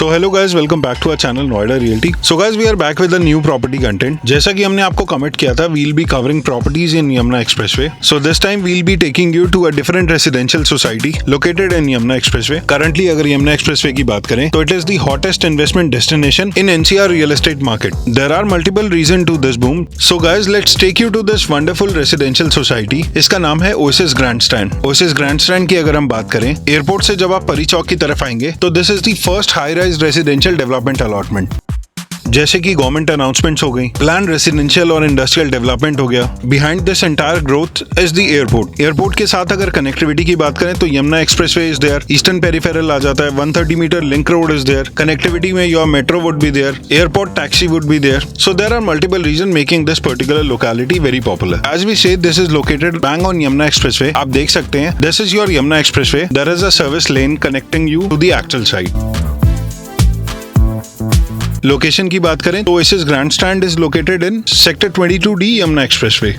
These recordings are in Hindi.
So hello guys, welcome back to our channel Noida Realty. So guys, we are back with a new property content. जैसा कि हमने आपको कमिट किया था, we'll be covering properties in Yamuna Expressway. So this time we'll be taking you to a different residential society located in Yamuna Expressway. Currently अगर Yamuna Expressway की बात करें, तो it is the hottest investment destination in NCR real estate market. There are multiple reasons to this boom. So guys, let's take you to this wonderful residential society. इसका नाम है Oasis Grandstand. Oasis Grandstand की अगर हम बात करें, एयरपोर्ट से जब आप परी चौक की तरफ आएंगे, तो this is the first high rise residential development allotment. जैसे कि गवर्नमेंट अनाउंसमेंट्स हो गई, प्लान रेजिडेंशियल और इंडस्ट्रियल डेवलपमेंट हो गया। Behind this entire growth is the airport. Airport के साथ अगर कनेक्टिविटी की बात करें तो Yamuna expressway is there, eastern peripheral आ जाता है, 130 metre link road is there, connectivity में your metro would be there, airport taxi would be there. So there are multiple reason making this particular locality very popular. As we say this is located bang on Yamuna expressway. आप देख सकते हैं, this is your Yamuna expressway. There is a service lane connecting you to the actual site. Location की बात करें तो Oasis grandstand is located in sector 22D Yamuna expressway.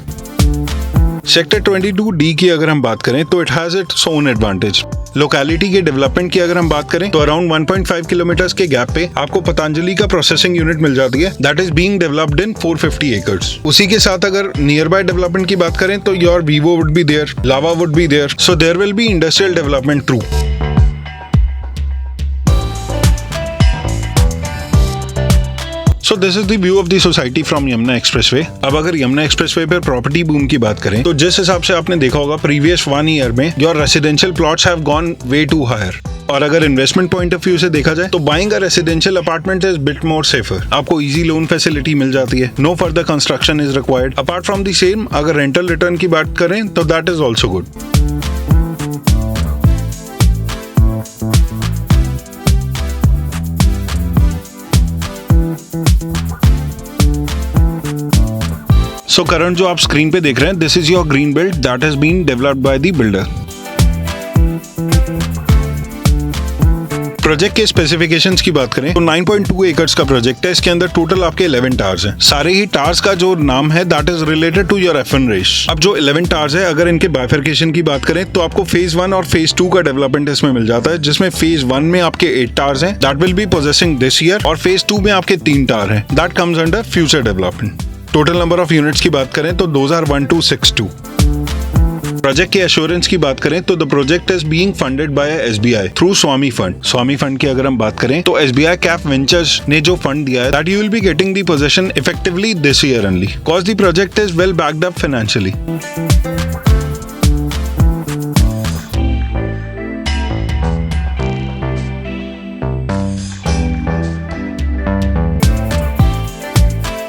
Sector 22D की अगर हम बात करें तो it has its own advantage. Locality के डेवलपमेंट की अगर हम बात करें तो अराउंड 1.5 किलोमीटर्स के गैप पे आपको पतंजलि का प्रोसेसिंग यूनिट मिल जाती है, that is being developed in 450 acres. उसी के साथ अगर नियर बाय डेवलपमेंट की बात करें तो your Vivo would be there, Lava would be there, so there will be industrial development through. So this is the view of the society from Yamuna Expressway. अब अगर यमुना एक्सप्रेसवे पर प्रॉपर्टी बूम की बात करें तो जिस हिसाब से आपने देखा होगा प्रीवियस 1 ईयर में your residential plots have gone way to higher. और अगर इन्वेस्टमेंट पॉइंट ऑफ व्यू से देखा जाए तो buying a residential apartment is bit more safer. आपको इजी लोन फैसिलिटी मिल जाती है, no further construction is required. Apart from the same अगर रेंटल रिटर्न की बात करें तो that is also good. So current जो आप स्क्रीन पे देख रहे हैं, this is your green belt that has been developed by the builder. Project के स्पेसिफिकेशंस की बात करें तो 9.2 एकर्स का प्रोजेक्ट है। इसके अंदर टोटल आपके 11 टावर्स हैं। सारे ही टावर्स का जो नाम है that is related to your एफ एन रेश। अब जो 11 टावर्स है, अगर इनके बाइफर्केशन की बात करें तो आपको फेज 1 और फेज 2 का डेवलपमेंट इसमें मिल जाता है, जिसमें फेज 1 में आपके 8 टावर्स हैं that will B possessing this year, और फेज 2 में आपके 3 टावर हैं that comes under future development. Total number of units की बात करें तो 121262। प्रोजेक्ट के एश्योरेंस की बात करें तो the project is being funded by SBI through Swami fund. Swami fund की अगर हम बात करें तो एसबीआई कैप वेंचर्स ने जो फंड दिया है that you will be getting the position effectively this year only, because the project is well backed up financially.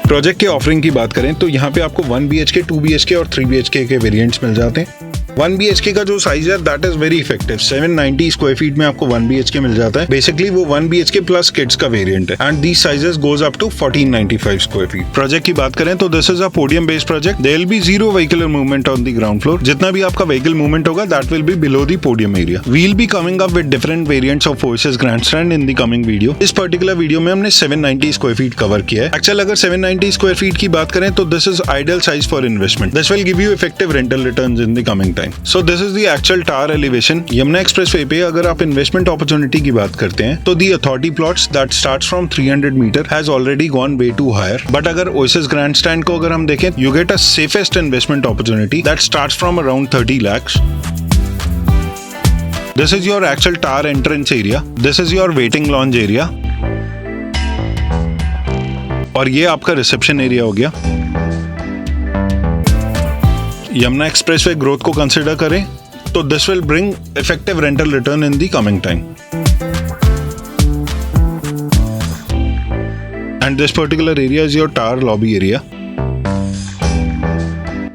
Project के ऑफरिंग की बात करें तो यहाँ पे आपको 1 BHK, 2 BHK और 3 BHK के वेरिएंट्स मिल जाते हैं। 1 BHK का जो साइज है that is very effective. 790 square feet में आपको 1 BHK मिल जाता है। बेसिकली वो 1 BHK प्लस किड्स का वेरिएंट है and these sizes goes up to 1495 square feet. Project की बात करें तो this is a podium based project. There will be zero vehicular movement on the ground floor. जितना भी आपका व्हीकल मूवमेंट होगा that will be below the podium area. We will be coming up with different variants of Oasis grandstand in the coming video. इस पर्टिकुलर वीडियो में हमने 790 स्क्वायर फीट कवर किया है। एक्चुअली अगर 790 स्क्वायर फीट की बात करें तो this is ideal size for investment. This will give you effective rental returns in the coming time. So this is the actual tower elevation. Yamuna expressway पे अगर आप इन्वेस्टमेंट अपॉर्चुनिटी की बात करते हैं तो the authority plots that starts from 300 meter has already gone way to higher. But अगर ओएसिस ग्रैंडस्टैंड को अगर हम देखें, you get a safest investment opportunity that starts from around 30 lakhs। This is your actual tower entrance area, this is your waiting lounge area, और ये आपका रिसेप्शन एरिया हो गया। यमुना एक्सप्रेसवे ग्रोथ को कंसिडर करें तो this will bring effective rental return in the coming time. And this particular area is your tower lobby area.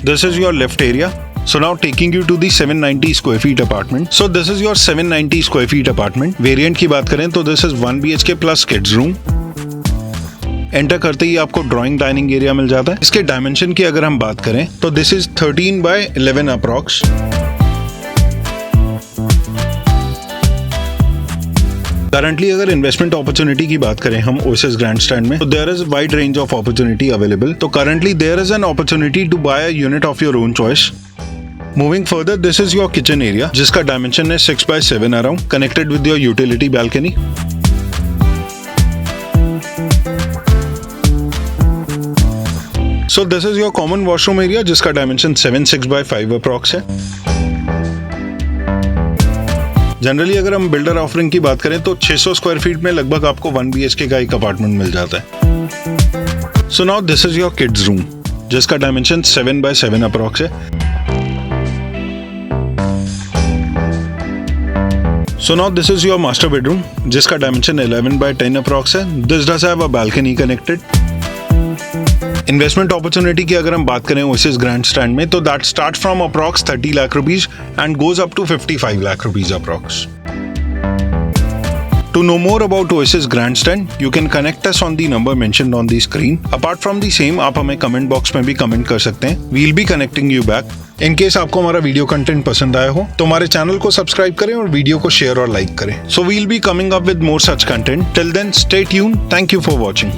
This is your lift area. So now taking you to the 790 square feet apartment. So this is your 790 square feet apartment. Variant की बात करें तो this is 1 BHK plus kids room. Enter करते ही आपको ड्राइंग डाइनिंग एरिया मिल जाता है। इसके डायमेंशन की अगर हम बात करें तो this is 13 by 11 approx. Currently अगर इन्वेस्टमेंट अपॉर्चुनिटी की बात करें हम ओएसिस ग्रैंडस्टैंड में तो there is wide range of opportunity available. तो currently there is an opportunity to buy a unit of your own choice. Moving further, this is your kitchen area जिसका डायमेंशन है 6 by 7 around, connected with your utility balcony. So this is your common washroom area जिसका डायमेंशन 7/6/5 अप्रॉक्स है। जनरली अगर हम बिल्डर ऑफरिंग की बात करें तो 600 स्क्वायर फीट में लगभग आपको 1 BHK का एक अपार्टमेंट मिल जाता है। So now this is your kids room जिसका डायमेंशन 7/7 अप्रॉक्स है। So now this is your master bedroom जिसका डायमेंशन 11/10 अप्रॉक्स है। This does have a balcony connected। Investment opportunity की अगर हम बात करें ओएसिस ग्रैंड स्टैंड में तो that start from approx 30 lakh rupees and goes up to 55 lakh rupees approx. To know more about Oasis Grandstand, you can connect us on the number mentioned on the screen. Apart from the same, आप हमें कमेंट बॉक्स में भी कमेंट कर सकते हैं। We'll be connecting you back. In case आपको हमारा वीडियो कंटेंट पसंद आया हो तो हमारे चैनल को सब्सक्राइब करें और वीडियो को शेयर और लाइक करें। So we'll be coming up with more such content. Till then, stay tuned. Thank you for watching.